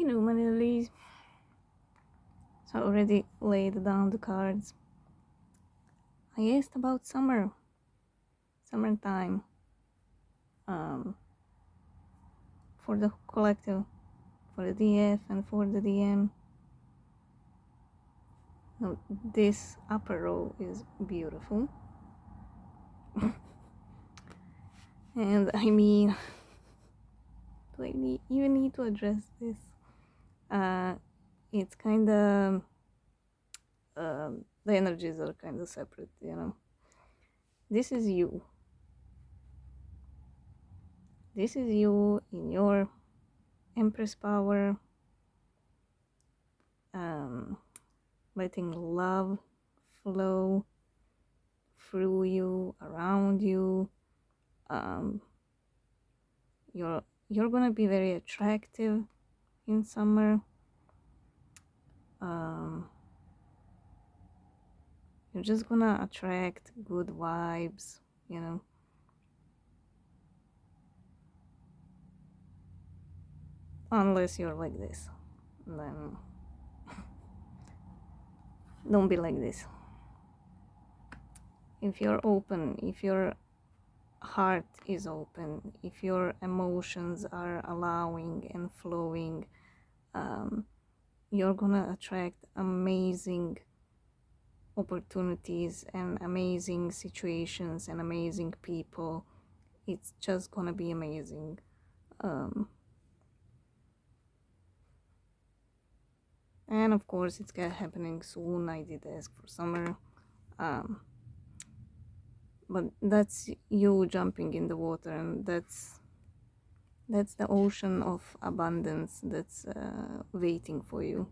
Manually, so I already laid down the cards. I asked about summertime, um, for the collective, for the DF and for the DM. No, this upper row is beautiful. And I mean, do I even need to address this? It's kind of, the energies are kind of separate, This is you. This is you in your Empress power, letting love flow through you, around you. You're gonna be very attractive in summer. You're just gonna attract good vibes, unless you're like this, then don't be like this. If you're open, if your heart is open, if your emotions are allowing and flowing, you're gonna attract amazing opportunities and amazing situations and amazing people. It's just gonna be amazing. And of course it's happening soon. I did ask for summer, but that's you jumping in the water, and that's the ocean of abundance that's waiting for you.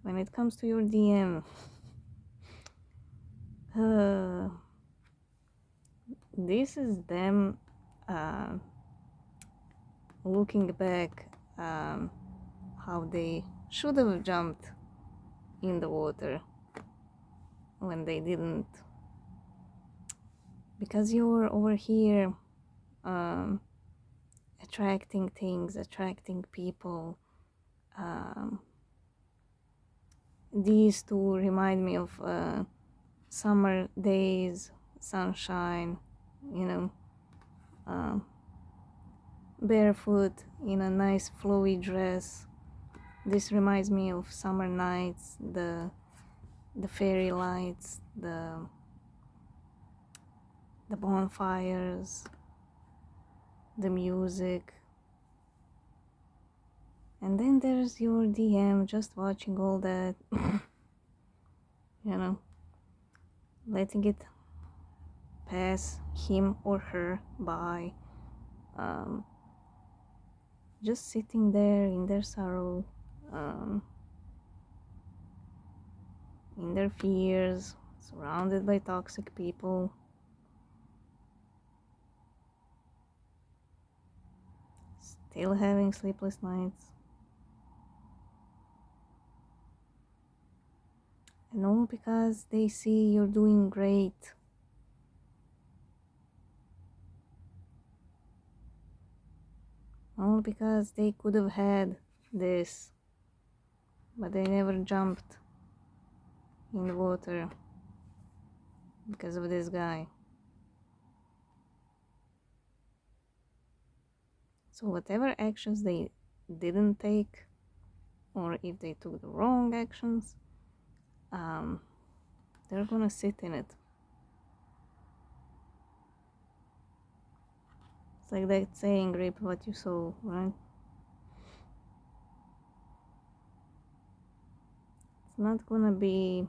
When it comes to your DM, this is them looking back, how they should have jumped in the water when they didn't, because you're over here attracting things, attracting people. These two remind me of summer days, sunshine, barefoot in a nice flowy dress. This reminds me of summer nights, the fairy lights, the bonfires, the music. And then there's your DM just watching all that, letting it pass him or her by, just sitting there in their sorrow, in their fears, surrounded by toxic people. Still having sleepless nights. And all because they see you're doing great. All because they could have had this, but they never jumped in the water because of this guy. So whatever actions they didn't take, or if they took the wrong actions, they're gonna sit in it. It's like that saying, reap what you sow, right? It's not gonna be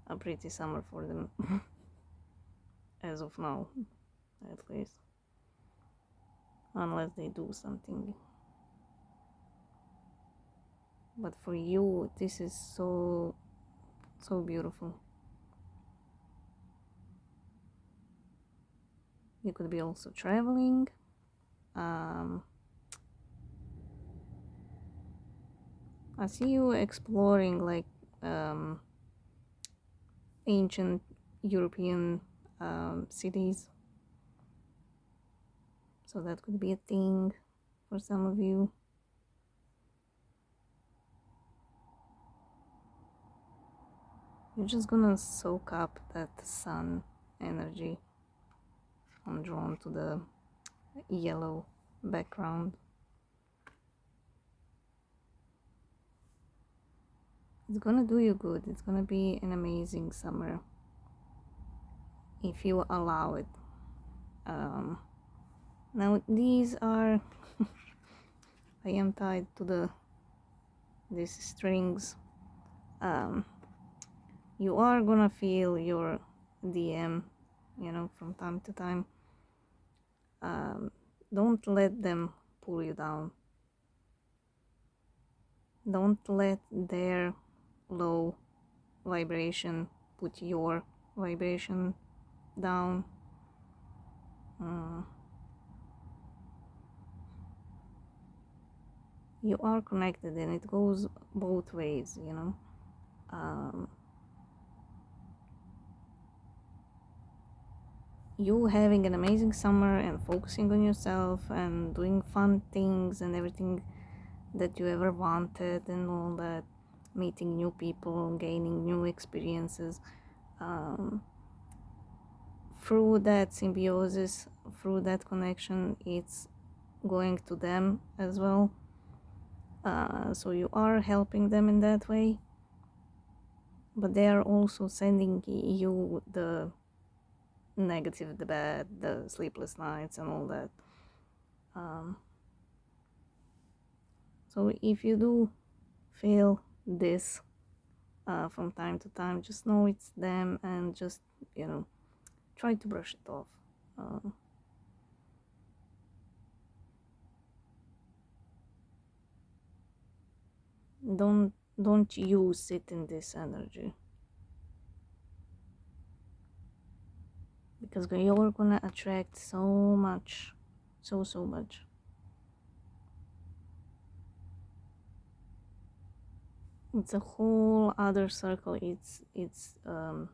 a pretty summer for them, as of now, at least, unless they do something. But for you, this is so beautiful. You could be also traveling. I see you exploring like ancient European cities. So that could be a thing. for some of you. You're just gonna soak up that sun energy. I'm drawn to the yellow background. It's gonna do you good. It's gonna be an amazing summer if you allow it. Now these are I am tied to these strings. You are gonna feel your DM, from time to time. Don't let them pull you down. Don't let their low vibration put your vibration down. You are connected, and it goes both ways, you having an amazing summer and focusing on yourself and doing fun things and everything that you ever wanted and all that, meeting new people, gaining new experiences, through that symbiosis, through that connection, it's going to them as well. So you are helping them in that way, but they are also sending you the negative, the bad, the sleepless nights and all that. So if you do feel this from time to time, just know it's them, and just try to brush it off. Don't you sit in this energy, because you're gonna attract so much, so much. It's a whole other circle. It's a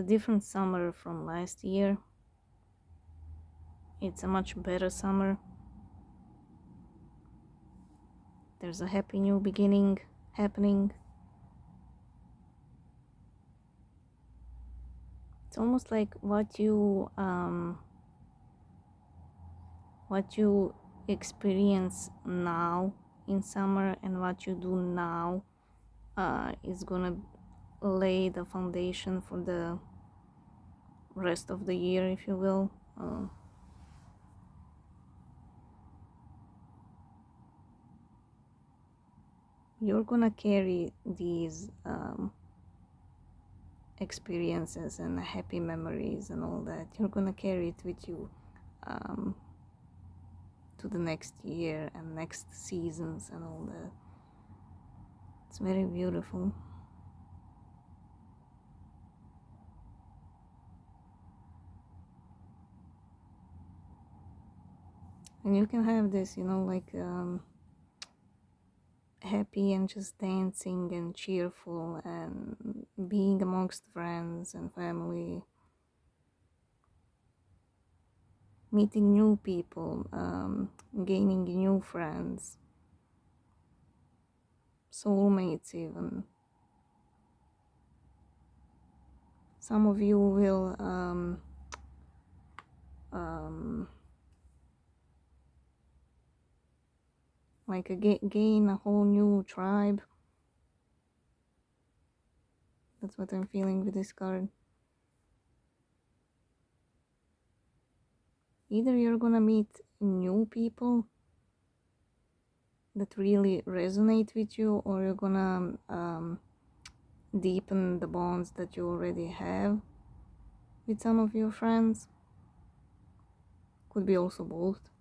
different summer from last year. It's a much better summer. There's a happy new beginning happening. It's almost like what you experience now in summer and what you do now is gonna lay the foundation for the rest of the year, if you will. You're gonna carry these experiences and happy memories and all that. You're gonna carry it with you to the next year and next seasons and all that. It's very beautiful. And you can have this, happy and just dancing and cheerful and being amongst friends and family, meeting new people, gaining new friends, soulmates even. Some of you will gain a whole new tribe. That's what I'm feeling with this card. Either you're gonna meet new people that really resonate with you, or you're gonna deepen the bonds that you already have with some of your friends. Could be also both.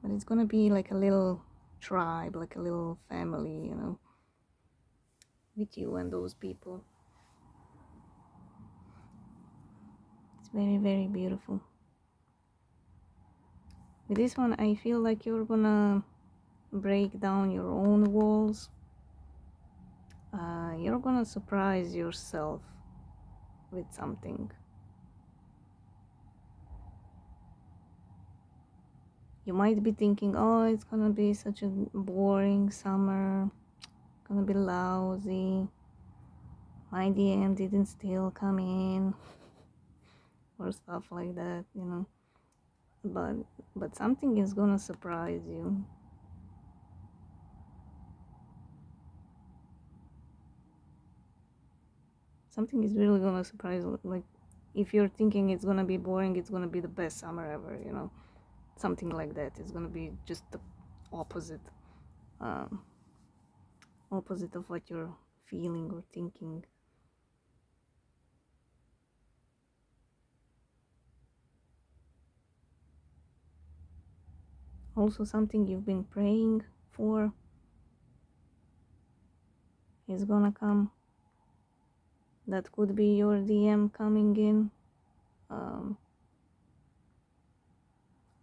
But it's gonna be like a little tribe, like a little family, with you and those people. It's very, very beautiful. With this one, I feel like you're gonna break down your own walls. You're gonna surprise yourself with something. You might be thinking, oh, it's gonna be such a boring summer, gonna be lousy, my DM didn't still come in, or stuff like that, you know. But something is gonna surprise you. Something is really gonna surprise you. Like, if you're thinking it's gonna be boring, it's gonna be the best summer ever, you know. Something like that. It's gonna be just the opposite. Um, Opposite of what you're feeling or thinking. Also, something you've been praying for is gonna come. That could be your DM coming in,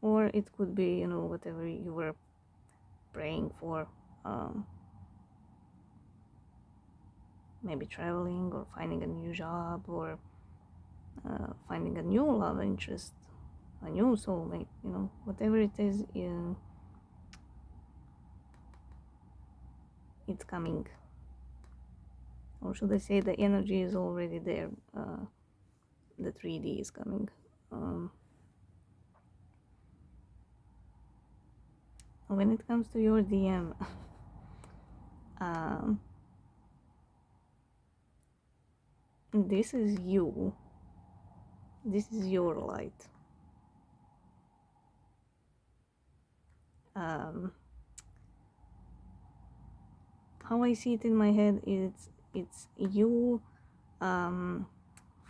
or it could be, you know, whatever you were praying for. Maybe traveling, or finding a new job, or finding a new love interest, a new soulmate, you know, whatever it is, it's coming. Or should I say, the energy is already there. The 3D is coming. When it comes to your DM, this is you. This is your light. How I see it in my head is it's you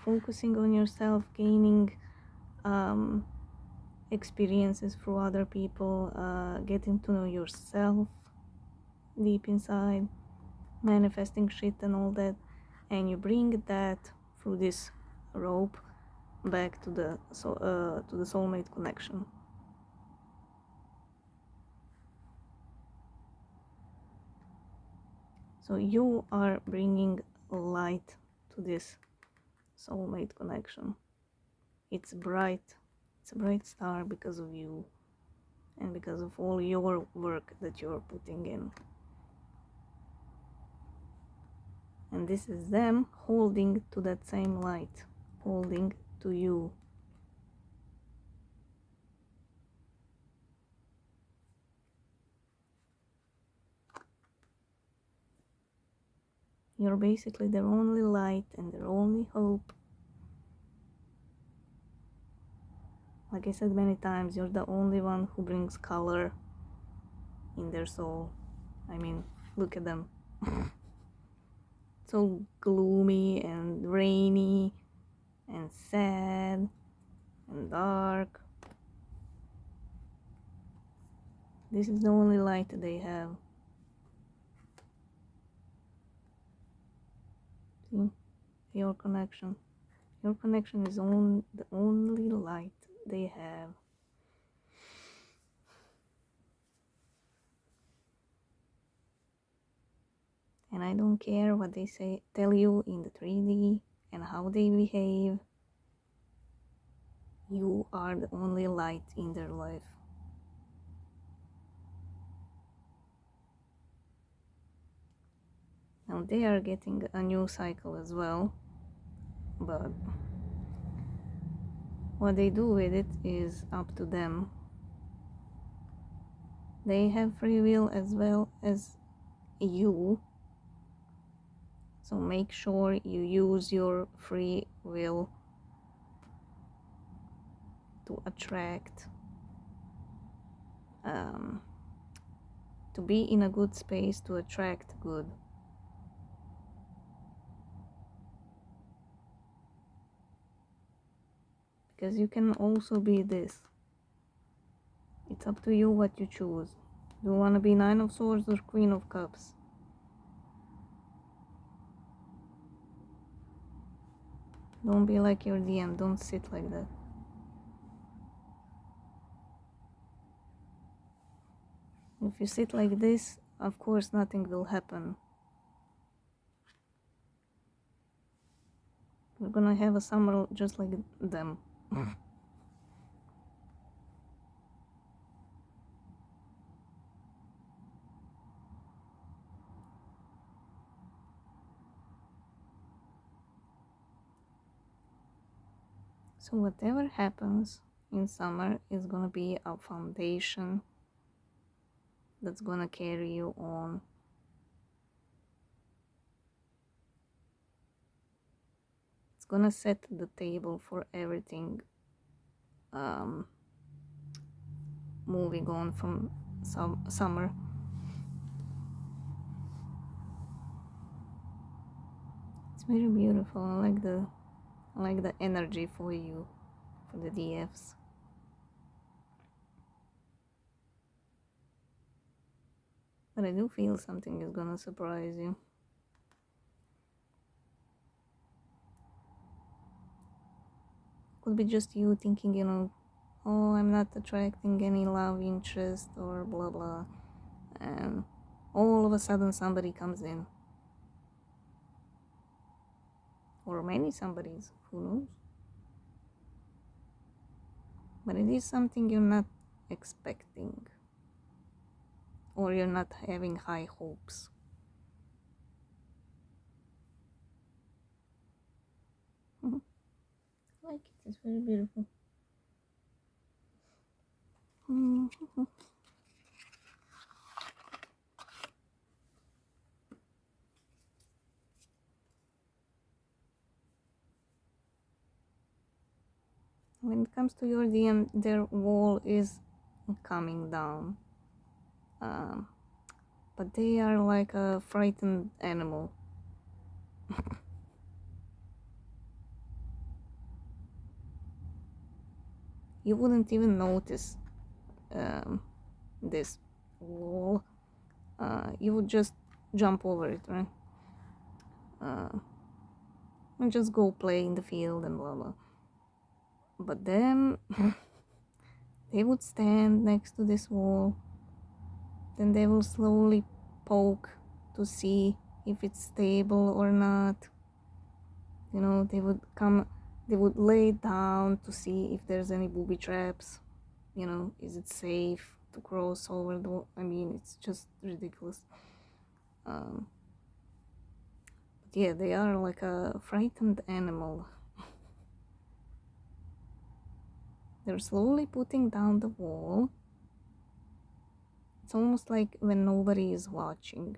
focusing on yourself, gaining experiences through other people, getting to know yourself deep inside, manifesting shit and all that, and you bring that through this rope back to the soulmate connection. So you are bringing light to this soulmate connection. It's bright. It's a bright star because of you and because of all your work that you're putting in. And this is them holding to that same light, holding to you. You're basically their only light and their only hope. Like I said many times, you're the only one who brings color in their soul. I mean, look at them. So gloomy and rainy and sad and dark. This is the only light they have. See? Your connection. Your connection is the only light they have. And I don't care what they tell you in the 3D and how they behave. You are the only light in their life. Now they are getting a new cycle as well, but what they do with it is up to them. They have free will as well as you, so make sure you use your free will to attract, to be in a good space to attract good. Because you can also be this. It's up to you what you choose. Do you want to be 9 of Swords or Queen of Cups? Don't be like your DM. Don't sit like that. If you sit like this, of course nothing will happen. We're gonna have a summer just like them. So whatever happens in summer is gonna be a foundation that's gonna carry you on. It's gonna set the table for everything moving on from summer. It's very beautiful. I like the energy for you, for the DFs. But I do feel something is gonna surprise you. Could be just you thinking, oh, I'm not attracting any love interest or blah blah, and all of a sudden somebody comes in, or many somebodies, who knows. But it is something you're not expecting, or you're not having high hopes. I like it, it's very beautiful. When it comes to your DM, their wall is coming down, but they are like a frightened animal. You wouldn't even notice this wall. You would just jump over it, right? And just go play in the field and blah blah. But then they would stand next to this wall, then they will slowly poke to see if it's stable or not. They would lay down to see if there's any booby traps. Is it safe to cross over the wall? I mean, it's just ridiculous. But yeah, they are like a frightened animal. They're slowly putting down the wall. It's almost like when nobody is watching,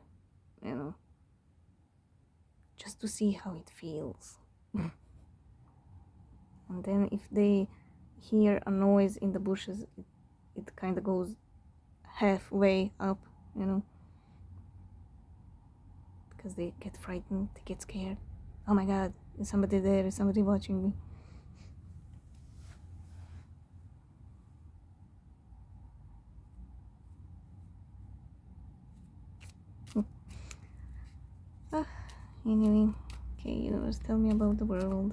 just to see how it feels. And then if they hear a noise in the bushes, it kind of goes halfway up, because they get frightened, they get scared. Oh my god, is somebody there? Is somebody watching me? Anyway, okay, universe, tell me about the world.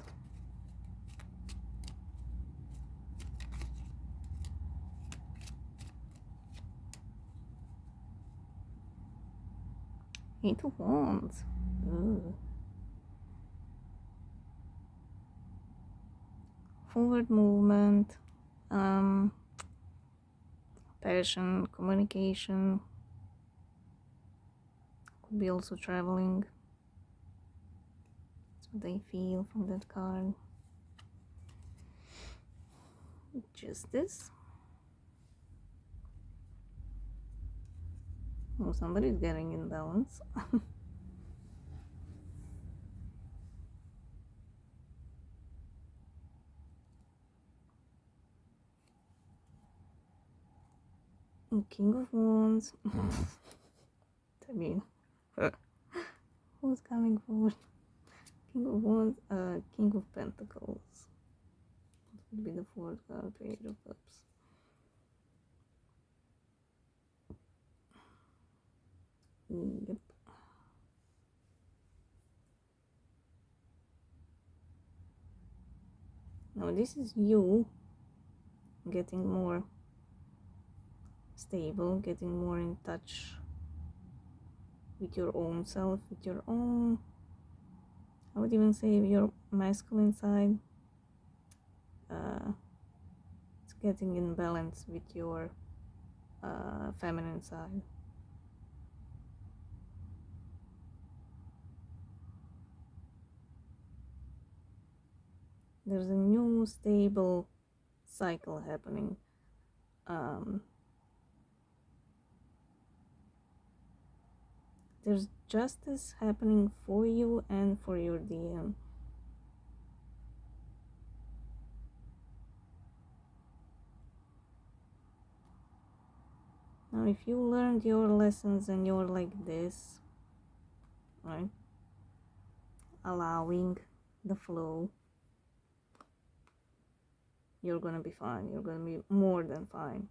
Eight of Wands. Ooh. Forward movement, passion, communication. Could be also traveling. That's what I feel from that card. Justice. Oh, somebody's getting in balance. King of Wands. I mean, who's coming forward? King of Wands, King of Pentacles. What would be the fourth card? Page of Cups. Yep. Now this is you getting more stable, getting more in touch with your own self, with your own, I would even say your masculine side. It's getting in balance with your feminine side. there's a new stable cycle happening. There's justice happening for you and for your DM. Now, if you learned your lessons and you're like this, right, allowing the flow, you're gonna be fine. You're gonna be more than fine.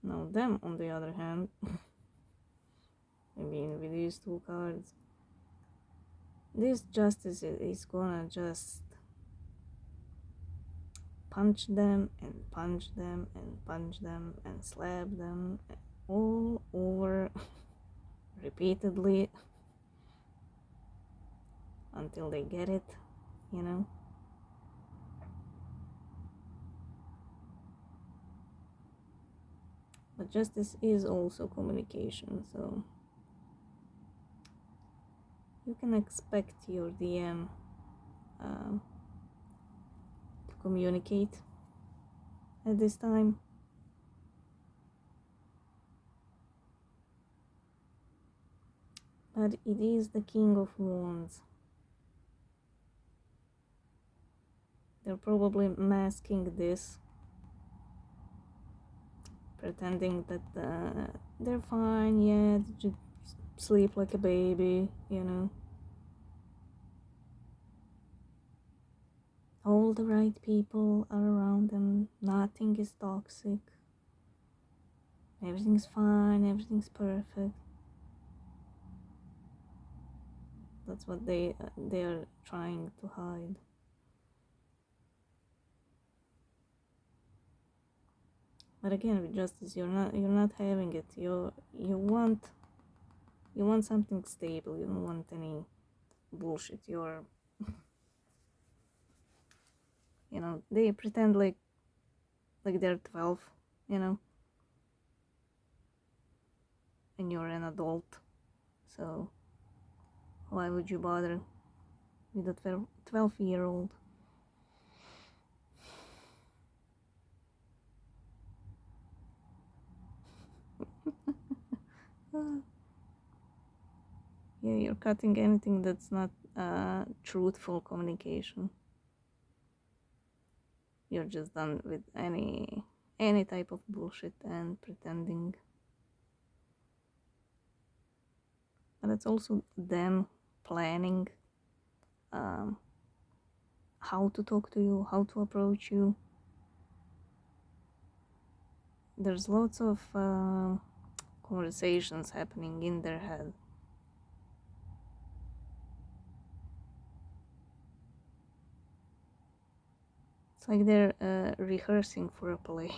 Now, them, on the other hand, I mean, with these two cards, this justice is gonna just punch them and punch them and punch them and slap them all over repeatedly until they get it, you know. But justice is also communication, so you can expect your DM to communicate at this time. But it is the King of Wands. They're probably masking this, pretending that they're fine, yeah, just sleep like a baby, you know. All the right people are around them, nothing is toxic, everything's fine, everything's perfect. That's what they are trying to hide. But again, with justice, you're not having it. You want something stable. You don't want any bullshit. You know, they pretend like they're 12, you know, and you're an adult. So why would you bother with a 12-year-old? Yeah, you're cutting anything that's not truthful communication. You're just done with any type of bullshit and pretending. But it's also them planning how to talk to you, how to approach you. There's lots of conversations happening in their head. It's like they're rehearsing for a play.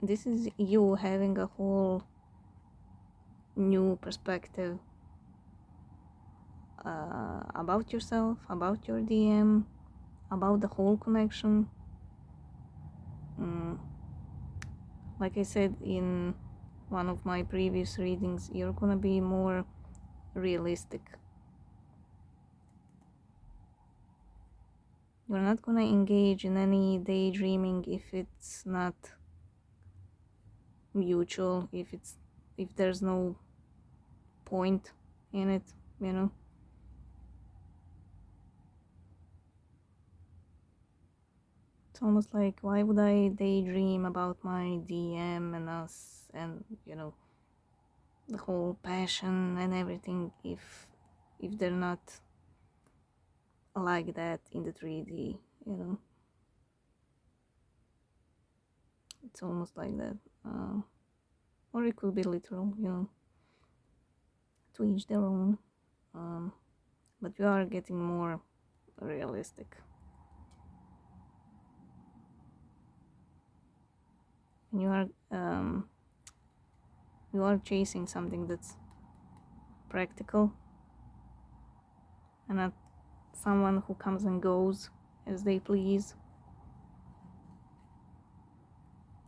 This is you having a whole new perspective about yourself, about your DM, about the whole connection. Like I said in one of my previous readings, you're gonna be more realistic. You're not gonna engage in any daydreaming if it's not mutual, if there's no point in it, you know. It's almost like, why would I daydream about my DM and us and, you know, the whole passion and everything if they're not like that in the 3D, you know. It's almost like that. Or it could be literal, you know, to each their own. But you are getting more realistic. And you are chasing something that's practical and not someone who comes and goes as they please.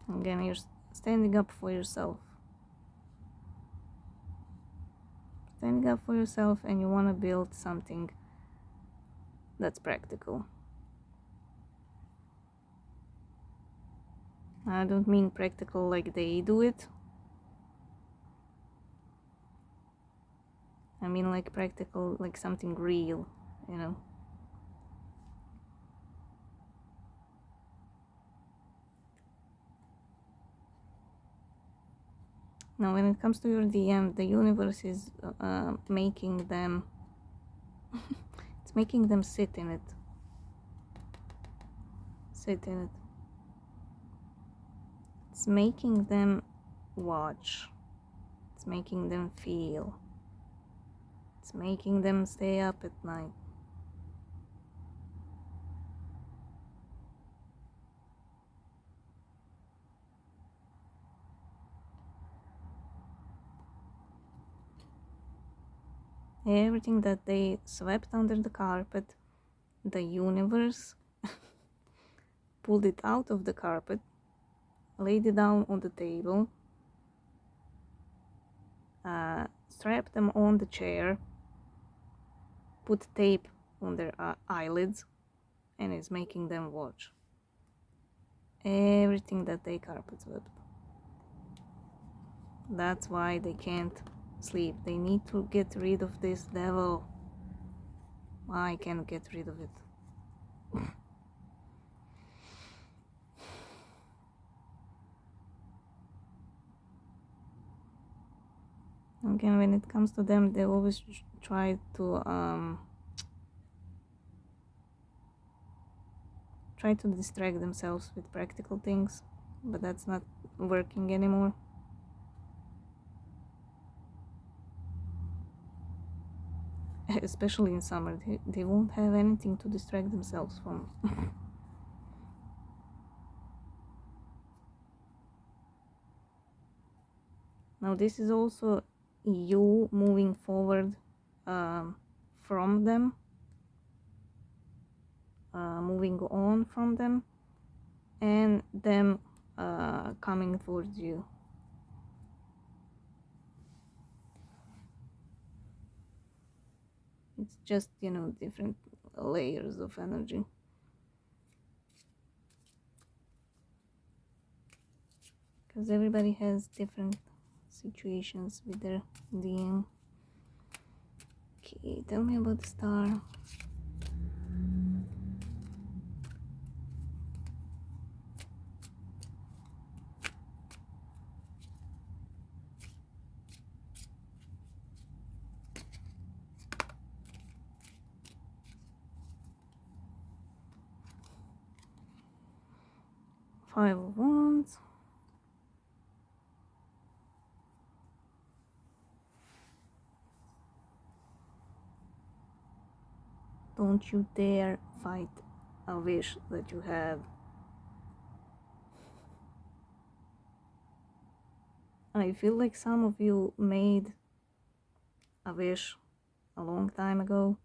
Again, you're standing up for yourself. Standing up for yourself, and you want to build something that's practical. I don't mean practical like they do it. I mean like practical, like something real, you know. Now, when it comes to your DM, the universe is making them it's making them sit in it. It's making them watch. It's making them feel. It's making them stay up at night. Everything that they swept under the carpet, the universe pulled it out of the carpet, laid it down on the table, strapped them on the chair, put tape on their eyelids, and is making them watch everything that they carpet swept. That's why they can't sleep. They need to get rid of this devil. I can't get rid of it. Again, when it comes to them, they always try to distract themselves with practical things, but that's not working anymore. Especially in summer, they won't have anything to distract themselves from. Now, this is also you moving forward from them, moving on from them, and them coming towards you. It's just, different layers of energy. Because everybody has different situations with their DM. Okay, tell me about the star. Five of Wands. Don't you dare fight a wish that you have. I feel like some of you made a wish a long time ago.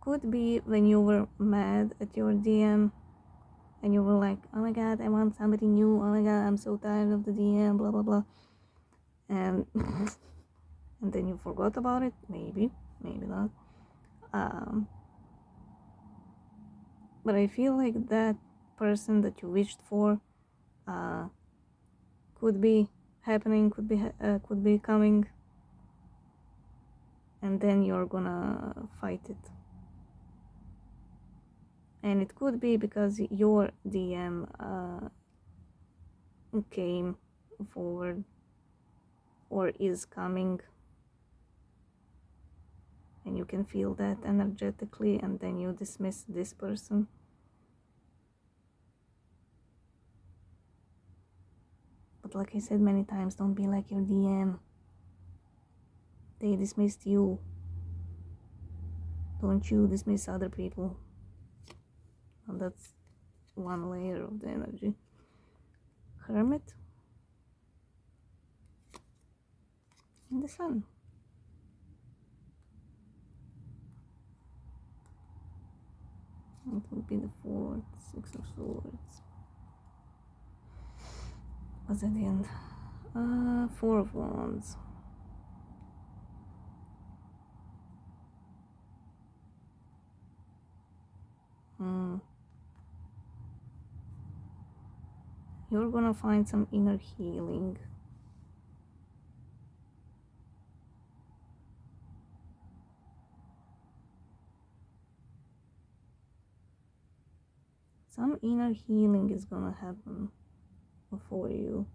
Could be when you were mad at your DM and you were like, oh my god, I want somebody new, oh my god, I'm so tired of the DM, blah blah blah, and and then you forgot about it. Maybe not. But I feel like that person that you wished for could be happening, could be coming, and then you're gonna fight it. And it could be because your DM came forward or is coming, and you can feel that energetically, and then you dismiss this person. But like I said many times, don't be like your DM. They dismissed you. Don't you dismiss other people. And that's one layer of the energy. Hermit and the Sun. It would be the fourth, Six of Swords. What's at the end? Four of Wands. You're gonna find some inner healing. Some inner healing is gonna happen for you.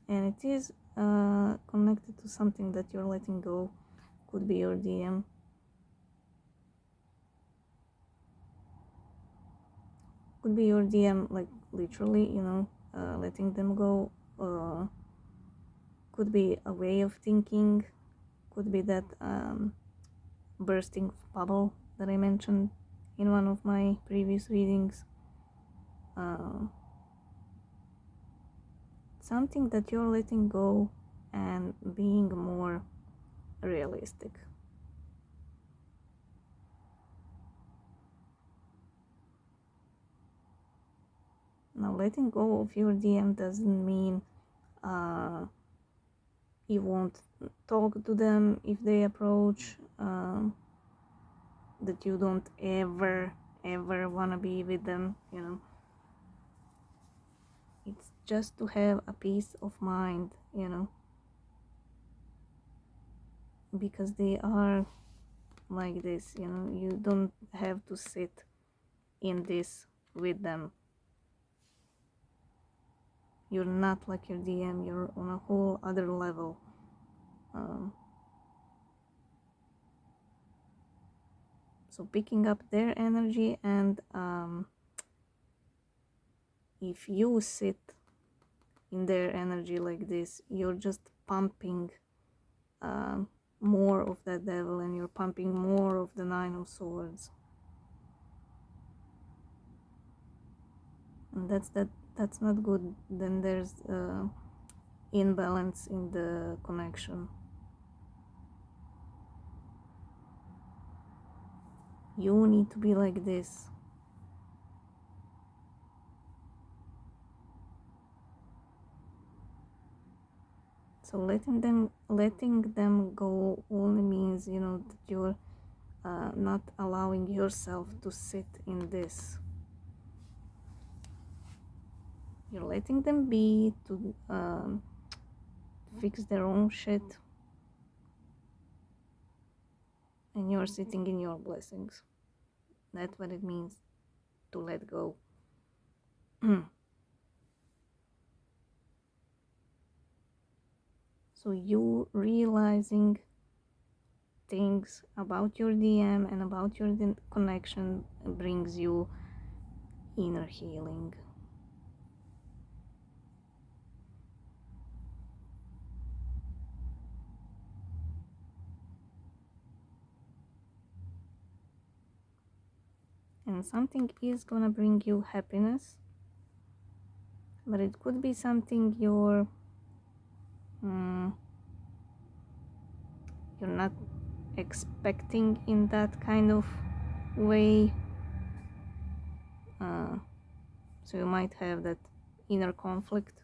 And it is connected to something that you're letting go. Could be your DM. Could be your DM, like literally, letting them go. Could be a way of thinking. Could be that bursting bubble that I mentioned in one of my previous readings. Something that you're letting go and being more realistic. Now, letting go of your DM doesn't mean you won't talk to them if they approach, that you don't ever want to be with them, It's just to have a peace of mind, because they are like this, you don't have to sit in this with them. You're not like your DM, you're on a whole other level. So picking up their energy, and if you sit in their energy like this, you're just pumping more of that devil, and you're pumping more of the Nine of Swords. And that's not good. Then there's imbalance in the connection. You need to be like this. So letting them go only means, that you're not allowing yourself to sit in this. You're letting them be, to fix their own shit, and you're sitting in your blessings. That's what it means to let go. So you realizing things about your DM and about your connection brings you inner healing. And something is gonna bring you happiness, but it could be something you're not expecting in that kind of way. So you might have that inner conflict.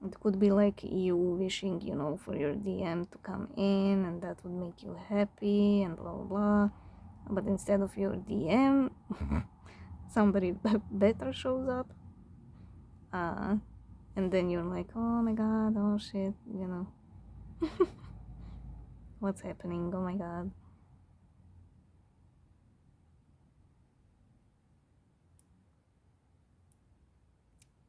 It could be like you wishing, for your DM to come in, and that would make you happy and blah blah blah. But instead of your DM, somebody better shows up. And then you're like, oh my god, oh shit, what's happening, oh my god.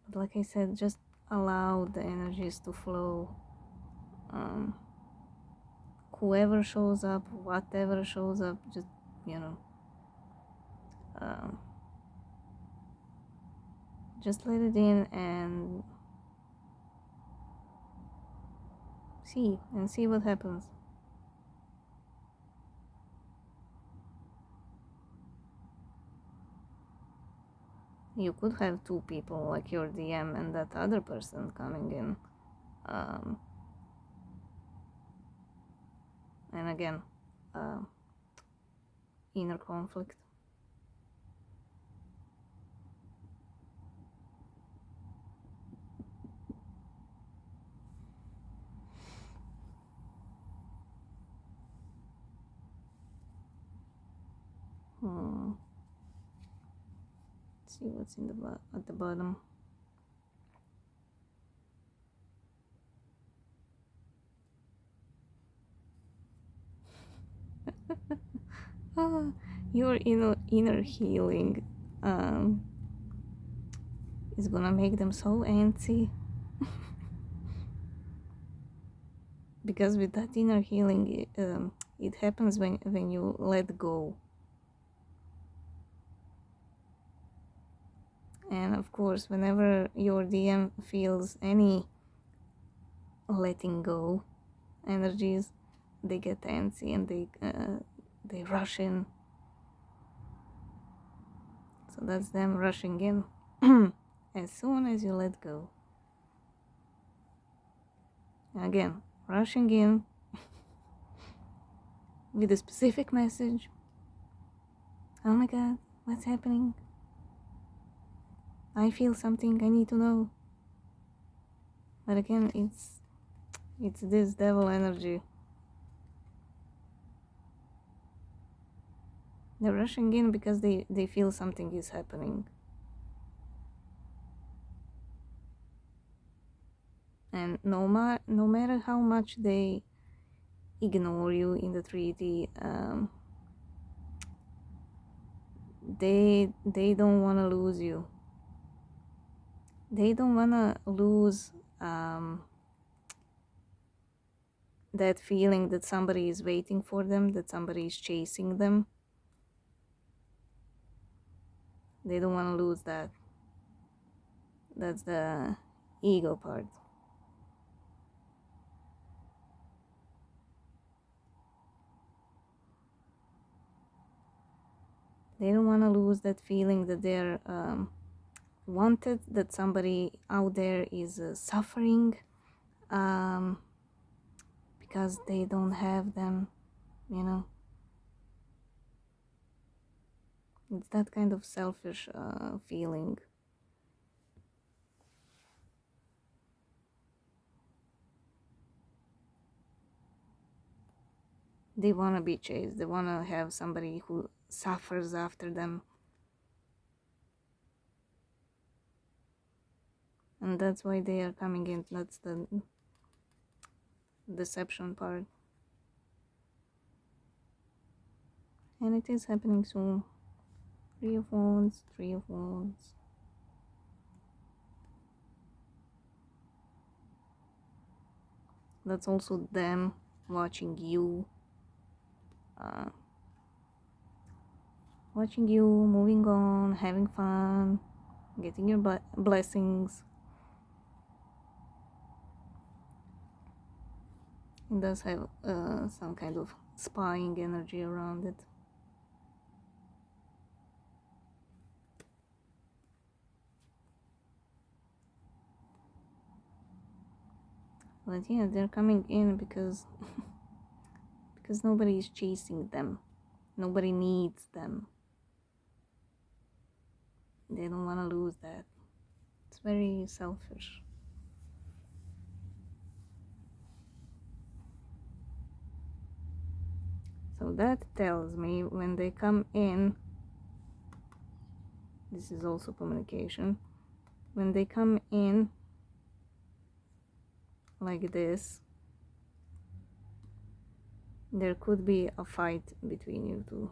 But like I said, just allow the energies to flow. Whoever shows up, whatever shows up, just just let it in and see what happens. You could have two people, like your DM and that other person coming in. And again, inner conflict. Let's see what's in at the bottom. Your inner healing is gonna make them so antsy. Because with that inner healing, it happens when you let go. And of course, whenever your DM feels any letting go energies, they get antsy and they rush in. So that's them rushing in as soon as you let go. Again, rushing in with a specific message. Oh my god, what's happening? I feel something, I need to know. But again, it's this devil energy. They're rushing in because they feel something is happening. And no matter how much they ignore you in the treaty, they don't want to lose you. They don't want to lose that feeling that somebody is waiting for them, that somebody is chasing them. They don't want to lose that. That's the ego part. They don't want to lose that feeling that they're wanted, that somebody out there is suffering because they don't have them, you know. It's that kind of selfish feeling. They want to be chased. They want to have somebody who suffers after them. And that's why they are coming in. That's the deception part. And it is happening soon. 3 of Wands, 3 of Wands. That's also them watching you. Watching you, moving on, having fun, getting your blessings. It does have some kind of spying energy around it. But yeah, they're coming in because nobody is chasing them. Nobody needs them. They don't want to lose that. It's very selfish. So that tells me when they come in, this is also communication, when they come in like this, there could be a fight between you two.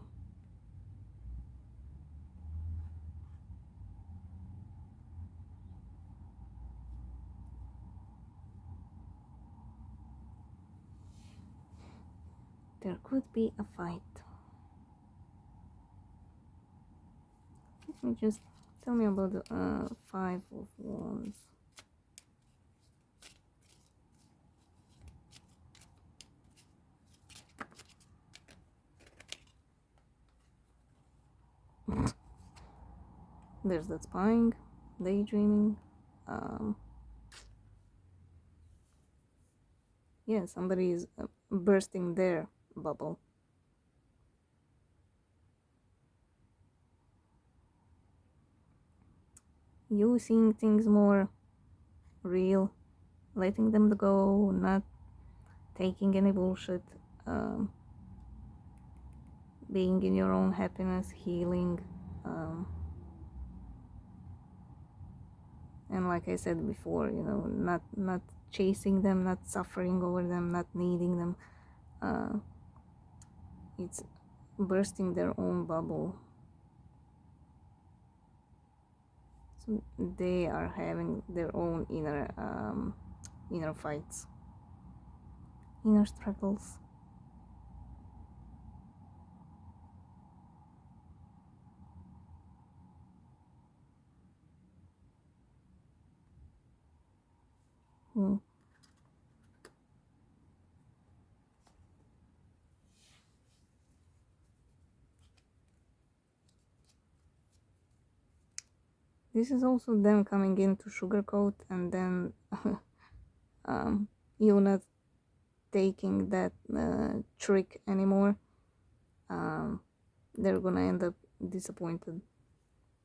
There could be a fight. Let me just tell me about the 5 of Wands. There's that spying, daydreaming. Yeah, somebody is bursting their bubble. You seeing things more real, letting them go, not taking any bullshit, um, being in your own happiness, healing, and like I said before, not chasing them, not suffering over them, not needing them. It's bursting their own bubble. So they are having their own inner fights, inner struggles. Hmm. This is also them coming in to sugarcoat, and then you not taking that trick anymore. They're gonna end up disappointed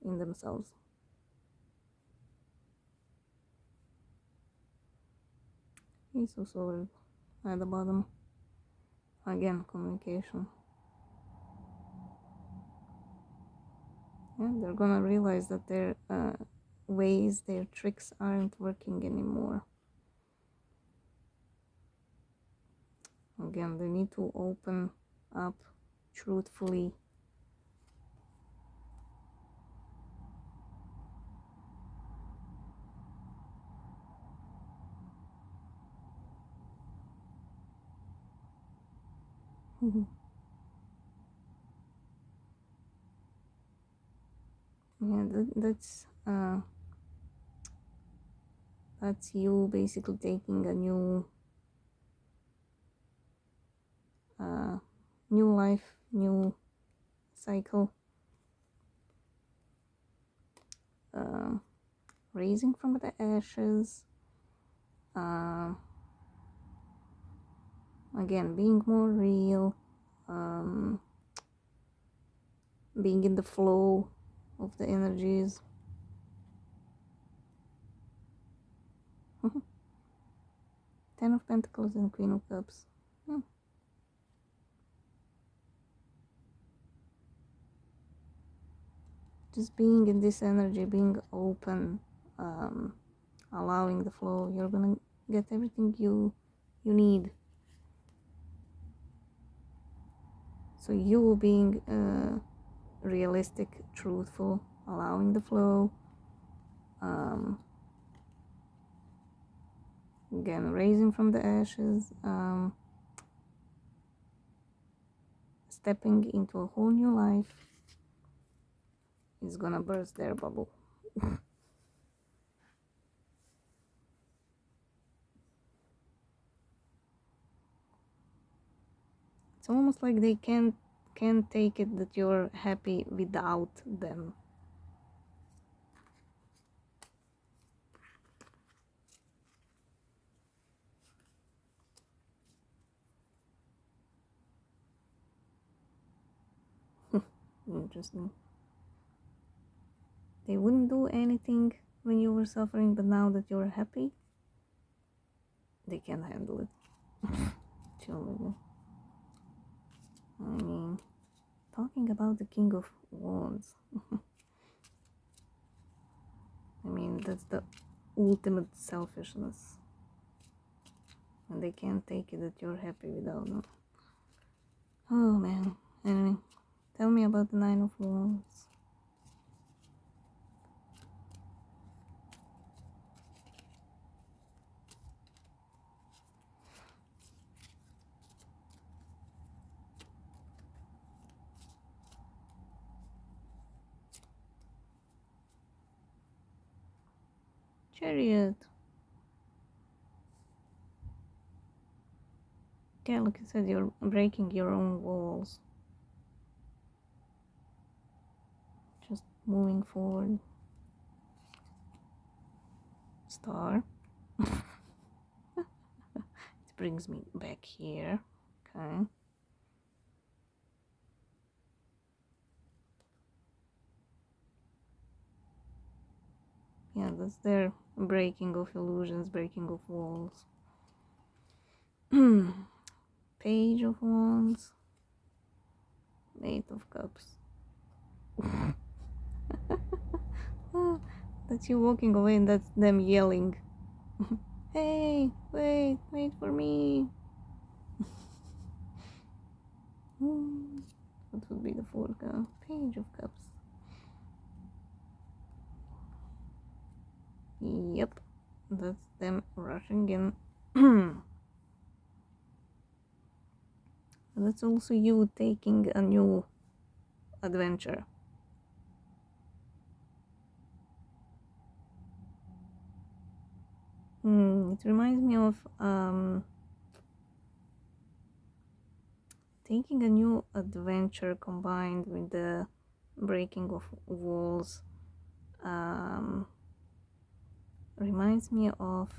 in themselves. He's also at the bottom. Again, communication. Yeah, they're gonna realize that their ways, their tricks aren't working anymore. Again, they need to open up truthfully. Yeah, that's you basically taking a new life, new cycle, uh, raising from the ashes. Uh, Again, being more real, um, being in the flow of the energies. Ten of Pentacles and Queen of Cups. Just being in this energy, being open, allowing the flow. You're gonna get everything you need. So you being realistic, truthful, allowing the flow. Again, raising from the ashes, stepping into a whole new life is gonna burst their bubble. It's almost like they can't take it that you're happy without them. Interesting. They wouldn't do anything when you were suffering, but now that you're happy, they can't handle it. Chill with it. I mean, talking about the King of Wands. I mean, that's the ultimate selfishness. And they can't take it that you're happy without them. Oh man. Anyway, tell me about the Nine of Wands. Chariot. Yeah, like I said, you're breaking your own walls. Just moving forward, star. It brings me back here. Okay. Yeah, that's their breaking of illusions, breaking of walls. Page of Wands, Eight of Cups. That's you walking away and that's them yelling. Hey, wait for me. What would be the fourth card? Page of Cups. Yep, that's them rushing in. That's also you taking a new adventure. It reminds me of taking a new adventure combined with the breaking of walls. Reminds me of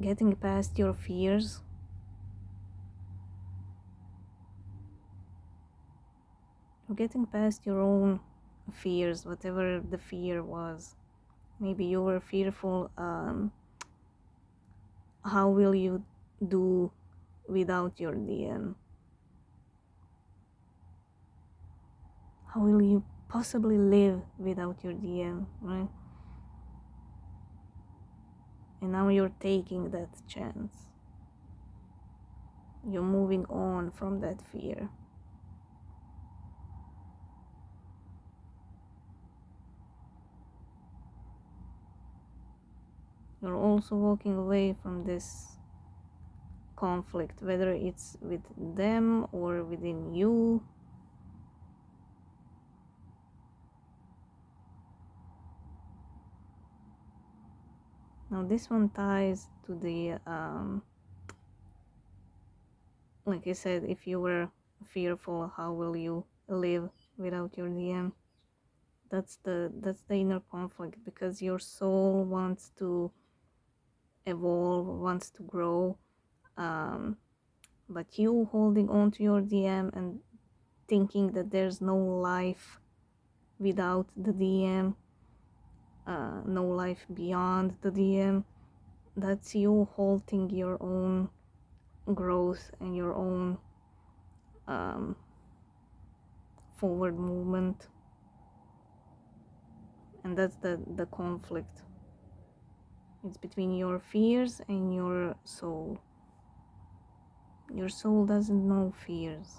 getting past your fears. Getting past your own fears, whatever the fear was. Maybe you were fearful, how will you do without your DM? How will you possibly live without your DM, right? And now you're taking that chance. You're moving on from that fear. You're also walking away from this conflict, whether it's with them or within you. Now this one ties to the like I said, if you were fearful, how will you live without your DM? That's the inner conflict, because your soul wants to evolve, wants to grow, but you holding on to your DM and thinking that there's no life without the DM, no life beyond the DM. That's you halting your own growth and your own forward movement. And that's the conflict. It's between your fears and your soul. Your soul doesn't know fears.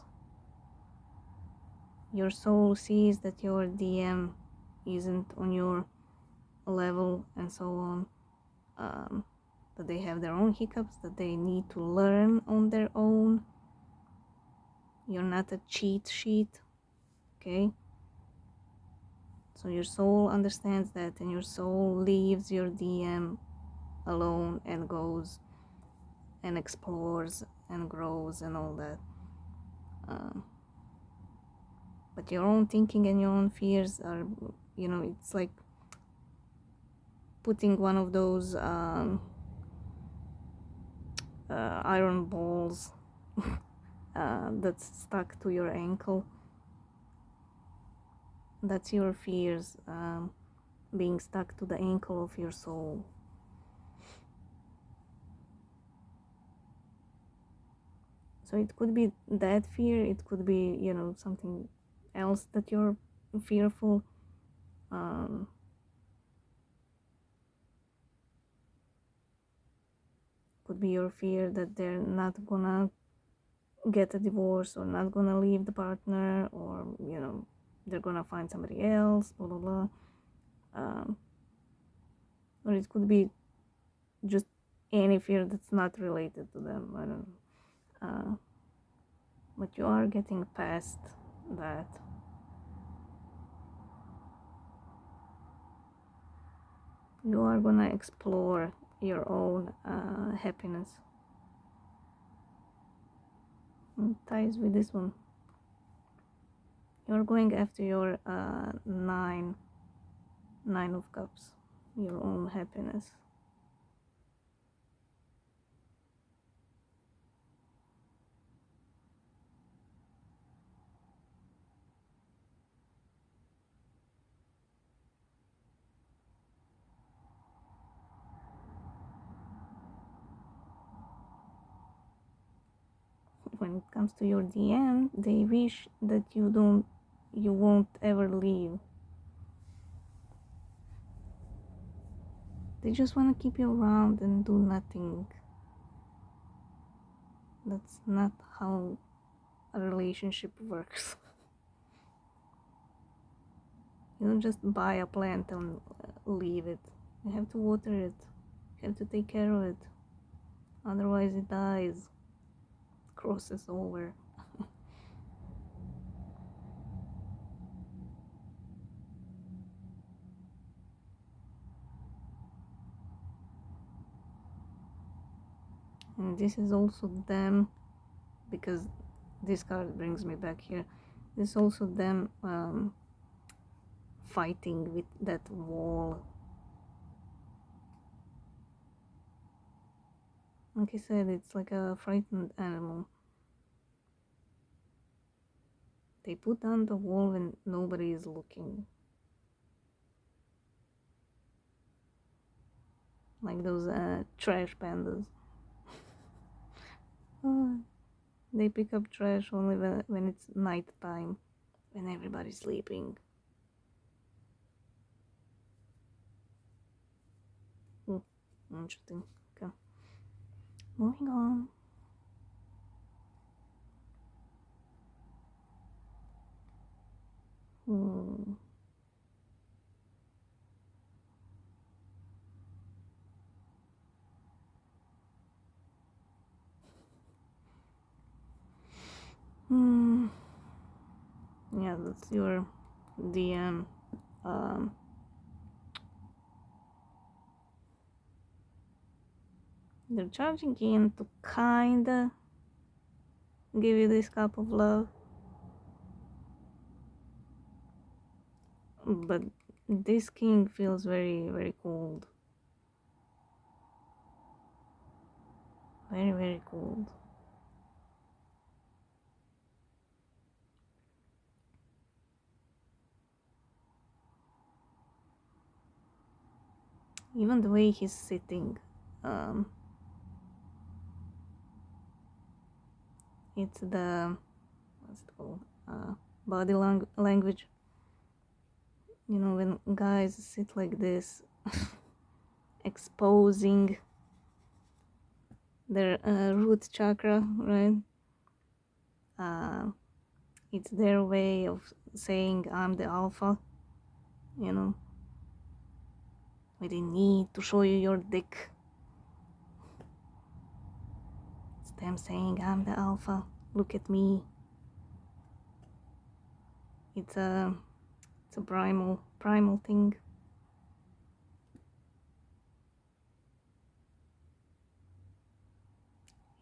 Your soul sees that your DM isn't on your level and so on, that they have their own hiccups, that they need to learn on their own. You're not a cheat sheet, okay? So your soul understands that, and your soul leaves your DM alone and goes and explores and grows and all that. But your own thinking and your own fears are, it's like putting one of those iron balls that's stuck to your ankle. That's your fears being stuck to the ankle of your soul. So it could be that fear, it could be, something else that you're fearful. Could be your fear that they're not gonna get a divorce, or not gonna leave the partner, or they're gonna find somebody else, blah blah blah. Or it could be just any fear that's not related to them. I don't know. But you are getting past that. You are gonna explore your own happiness. It ties with this one. You're going after your 9 Nine of Cups, your own happiness. When it comes to your DM, they wish that you won't ever leave. They just want to keep you around and do nothing. That's not how a relationship works. You don't just buy a plant and leave it. You have to water it. You have to take care of it. Otherwise it dies. Crosses over. And this is also them, because this card brings me back here. This is also them fighting with that wall. Like I said, it's like a frightened animal. They put down the wall when nobody is looking. Like those trash pandas. They pick up trash only when it's night time, when everybody's sleeping. Interesting. Okay. Moving on. Hmm. Yeah, that's your DM. They're charging in to kinda give you this cup of love, but this king feels very, very cold. Very, very cold. Even the way he's sitting, it's the, what's it called, body language. You know, when guys sit like this, exposing their root chakra, right? It's their way of saying I'm the alpha, you know. We didn't need to show you your dick. It's them saying I'm the alpha. Look at me. It's a primal thing.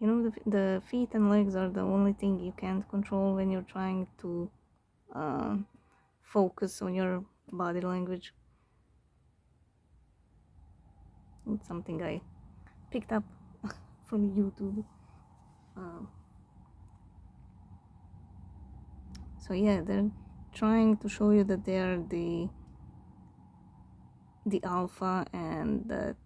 You know, the feet and legs are the only thing you can't control when you're trying to focus on your body language. It's something I picked up from YouTube. So yeah, they're trying to show you that they are the alpha, and that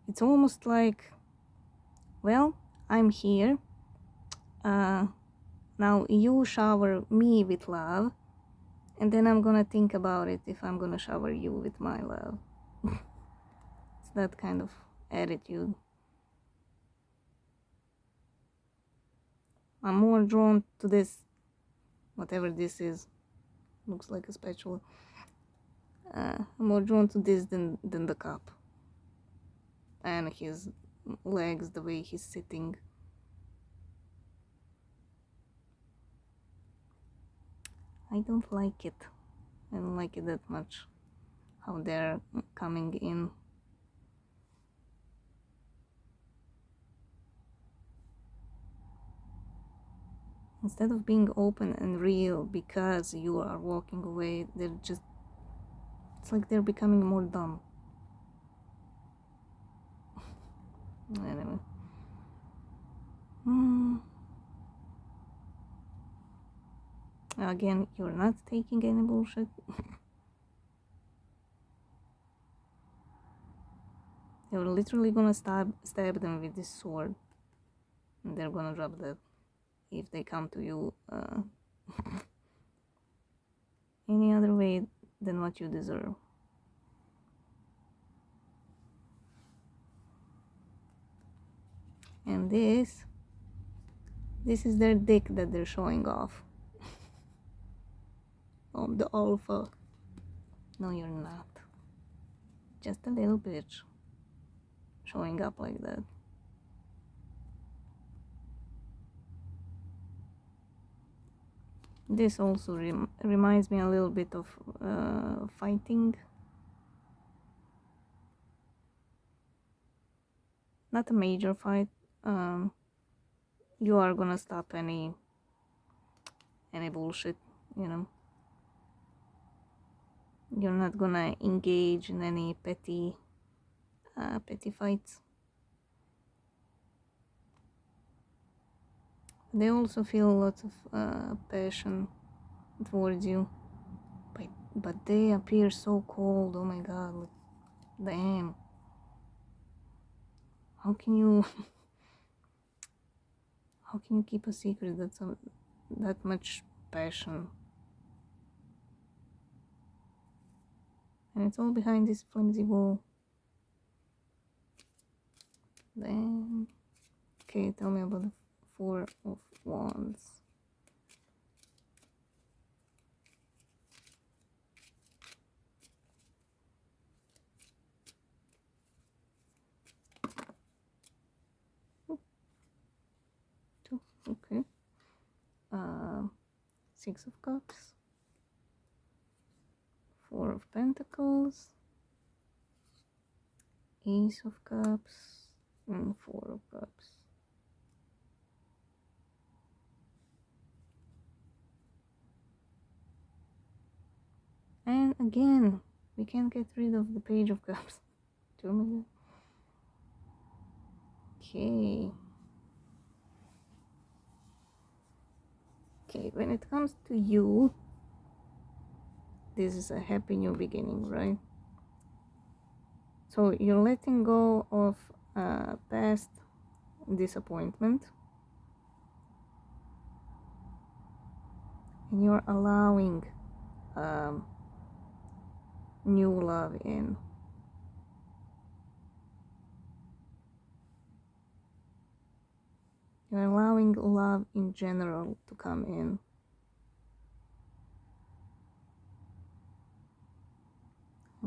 it's almost like, well, I'm here. Now you shower me with love, and then I'm gonna think about it if I'm gonna shower you with my love. It's that kind of attitude. I'm more drawn to this, whatever this is. Looks like a spatula. I'm more drawn to this than the cup. And his legs, the way he's sitting. I don't like it. I don't like it that much. How they're coming in. Instead of being open and real because you are walking away, it's like they're becoming more dumb. Anyway. Again, you're not taking any bullshit. You're literally gonna stab them with this sword. And they're gonna drop dead if they come to you any other way than what you deserve. And this is their dick that they're showing off. Oh, the alpha. No, you're not. Just a little bitch showing up like that. This also reminds me a little bit of fighting. Not a major fight. You are gonna stop any bullshit, you know. You're not gonna engage in any petty fights. They also feel lots of passion towards you, but they appear so cold. Oh my god, like, damn. How can you keep a secret that's that much passion? And it's all behind this flimsy wall. Damn. Okay, tell me about the Four of Wands. Okay. Six of Cups. Four of Pentacles. Ace of Cups. And Four of Cups. And again, we can't get rid of the Page of Cups. Oh my god. Okay. Okay, when it comes to you, this is a happy new beginning, right? So you're letting go of past disappointment, and you're allowing new love in. You're allowing love in general to come in.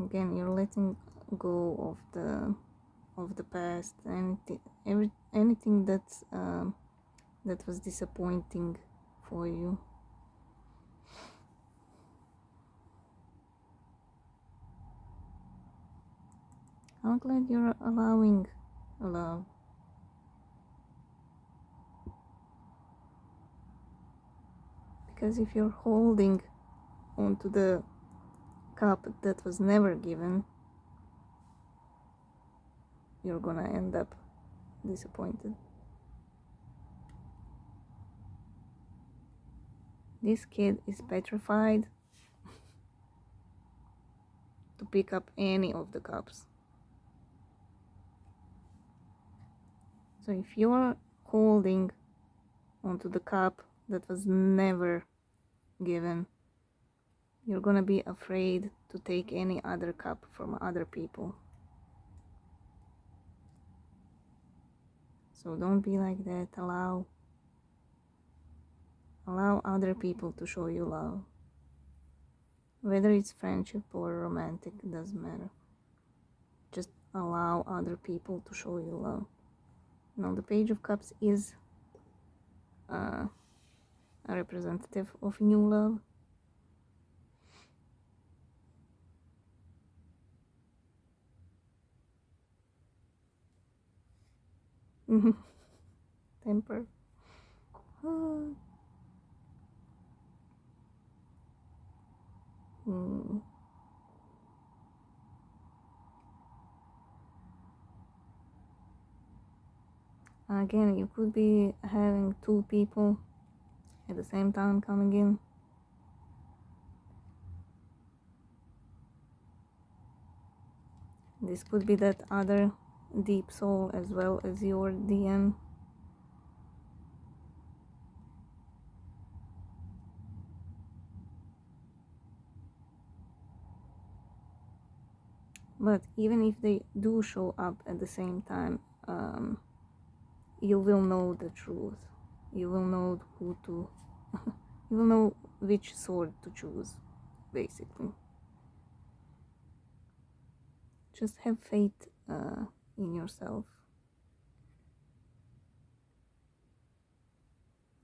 Again, you're letting go of the past, anything that's that was disappointing for you. I'm glad you're allowing love. Because if you're holding onto the cup that was never given, you're gonna end up disappointed. This kid is petrified to pick up any of the cups. So if you're holding onto the cup that was never given, you're gonna be afraid to take any other cup from other people. So don't be like that. Allow other people to show you love. Whether it's friendship or romantic, it doesn't matter. Just allow other people to show you love. Now the Page of Cups is a representative of new love. Temper. Again, you could be having two people at the same time coming in. This could be that other deep soul as well as your DM. But even if they do show up at the same time, you will know the truth. You will know who to you will know which sword to choose, basically. Just have faith in yourself.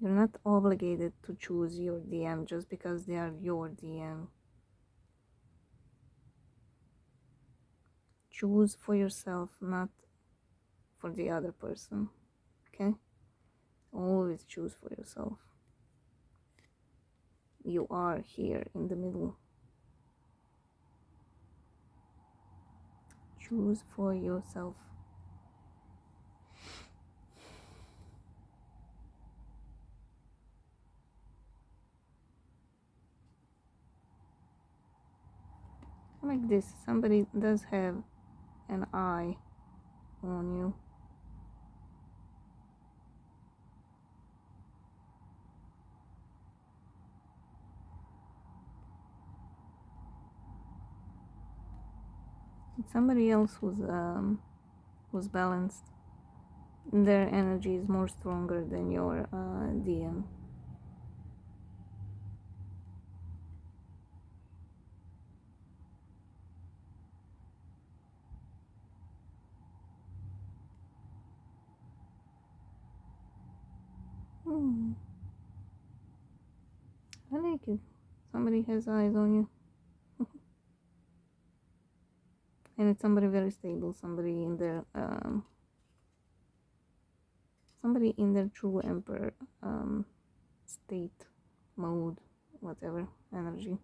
You're not obligated to choose your DM just because they are your DM. Choose for yourself, not for the other person. Okay? Always choose for yourself. You are here in the middle. Choose for yourself. Like this, somebody does have an eye on you. It's somebody else who's balanced. Their energy is more stronger than your DM. I like it. Somebody has eyes on you. And it's somebody very stable, somebody in their true emperor state, mode, whatever, energy.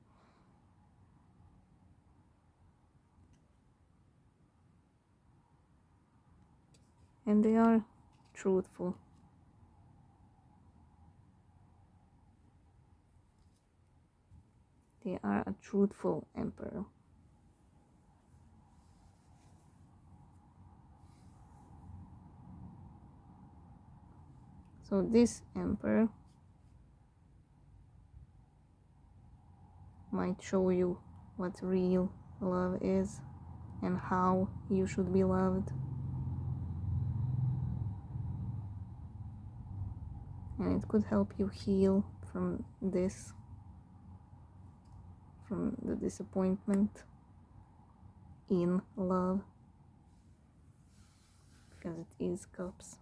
And they are truthful. They are a truthful emperor. So this emperor might show you what real love is and how you should be loved. And it could help you heal from this, from the disappointment in love, because it is cups.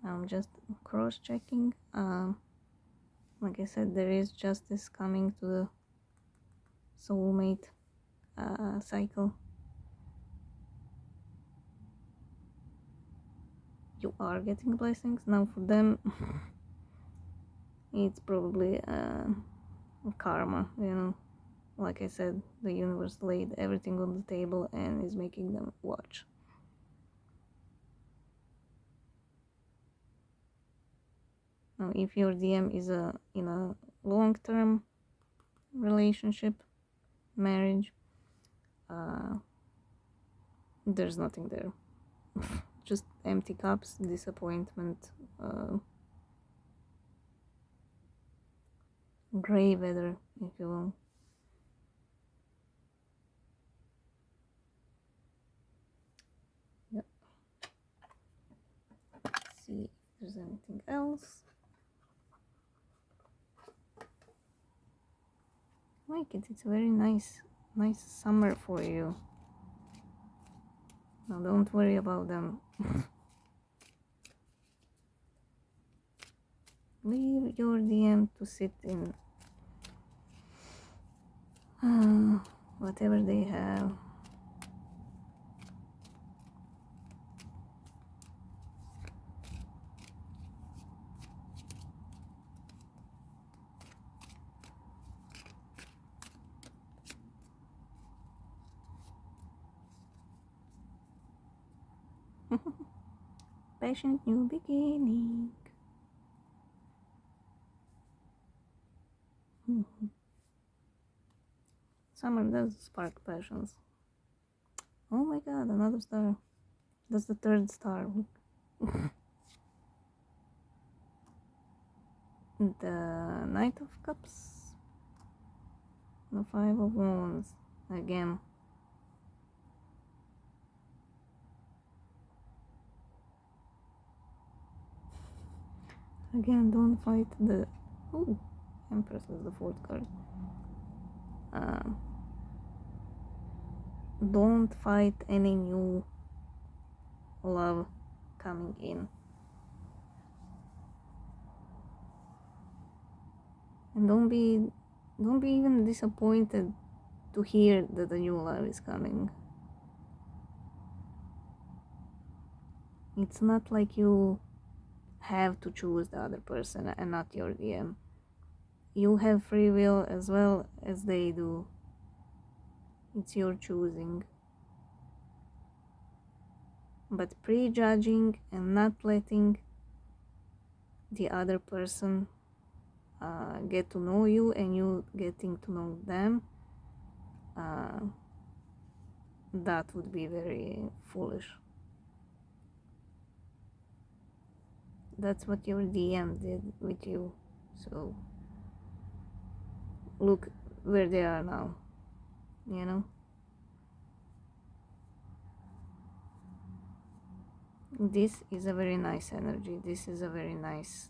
I'm just cross-checking. Like I said, there is justice coming to the soulmate cycle. You are getting blessings now. For them, it's probably karma, you know. Like I said, the universe laid everything on the table and is making them watch. Now, if your DM is in a long-term relationship, marriage, there's nothing there. Just empty cups, disappointment, gray weather, if you will. Yep. Let's see if there's anything else. Like it, it's a very nice summer for you. Now don't worry about them. Leave your DM to sit in whatever they have. Passionate new beginning. Summer does spark passions. Oh my god, another star. That's the third star. The Knight of Cups. The Five of Wands. Again. Again, don't fight the... Ooh, Empress is the fourth card. Don't fight any new love coming in. And don't be even disappointed to hear that the new love is coming. It's not like you have to choose the other person and not your DM. You have free will as well as they do. It's your choosing. But prejudging and not letting the other person get to know you and you getting to know them, that would be very foolish. That's what your DM did with you. So look where they are now, you know? This is a very nice energy. This is a very nice,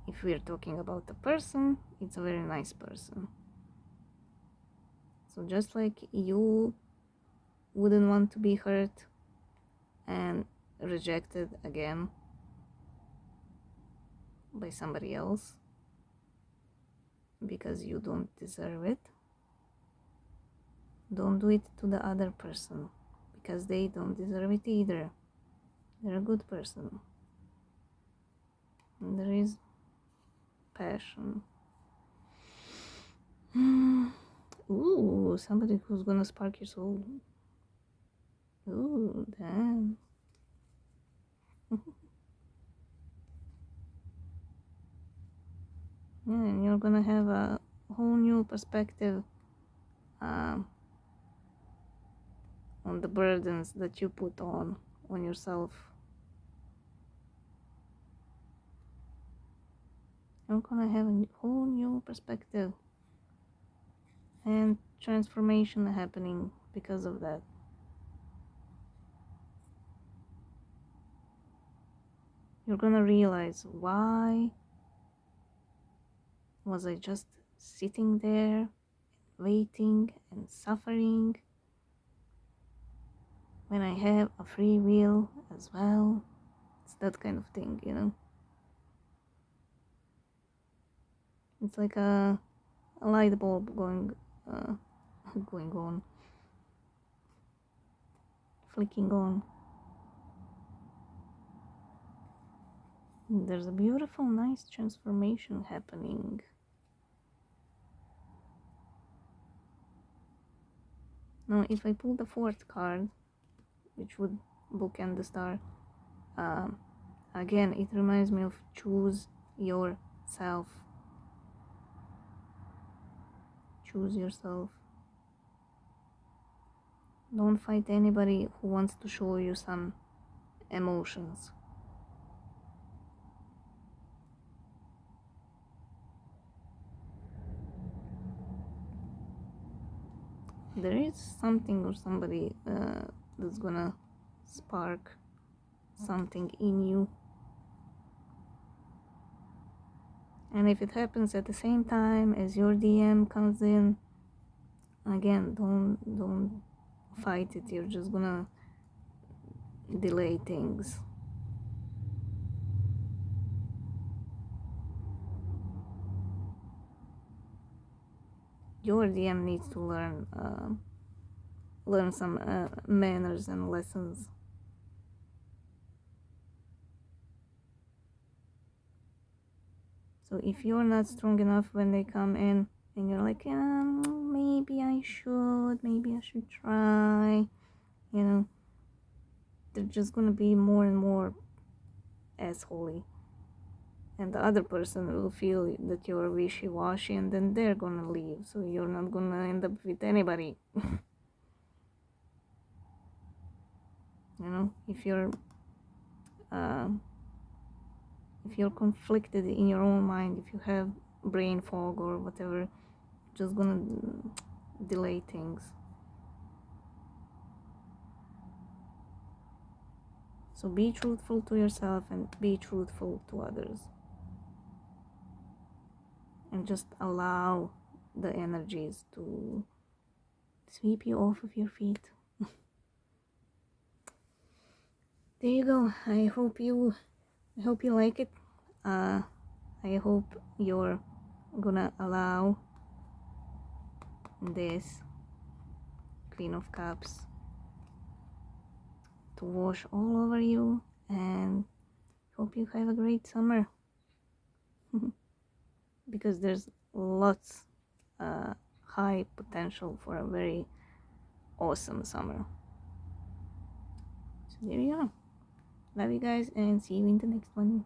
if we're talking about a person, it's a very nice person. So just like you wouldn't want to be hurt and rejected again by somebody else because you don't deserve it, don't do it to the other person because they don't deserve it either. They're a good person. And there is passion. Ooh, somebody who's gonna spark your soul. Ooh, damn. Yeah, and you're gonna have a whole new perspective on the burdens that you put on yourself. You're gonna have a whole new perspective and transformation happening because of that. You're gonna realize, why was I just sitting there waiting and suffering when I have a free will as well? It's that kind of thing, you know? It's like a light bulb going on, flicking on. There's a beautiful, nice transformation happening. Now, if I pull the fourth card, which would bookend the star, again, it reminds me of choose yourself. Choose yourself. Don't fight anybody who wants to show you some emotions. There is something or somebody that's gonna spark something in you, and if it happens at the same time as your DM comes in, again, don't fight it. You're just gonna delay things. Your DM needs to learn some manners and lessons. So if you're not strong enough when they come in and you're like, maybe I should try, you know, they're just gonna be more and more assholey, and the other person will feel that you're wishy-washy, and then they're gonna leave, so you're not gonna end up with anybody. You know, if you're conflicted in your own mind, if you have brain fog or whatever, just gonna delay things. So be truthful to yourself and be truthful to others, and just allow the energies to sweep you off of your feet. There you go. I hope you like it. I hope you're gonna allow this Queen of Cups to wash all over you, and hope you have a great summer. Because there's lots high potential for a very awesome summer. So there you go. Love you guys, and see you in the next one.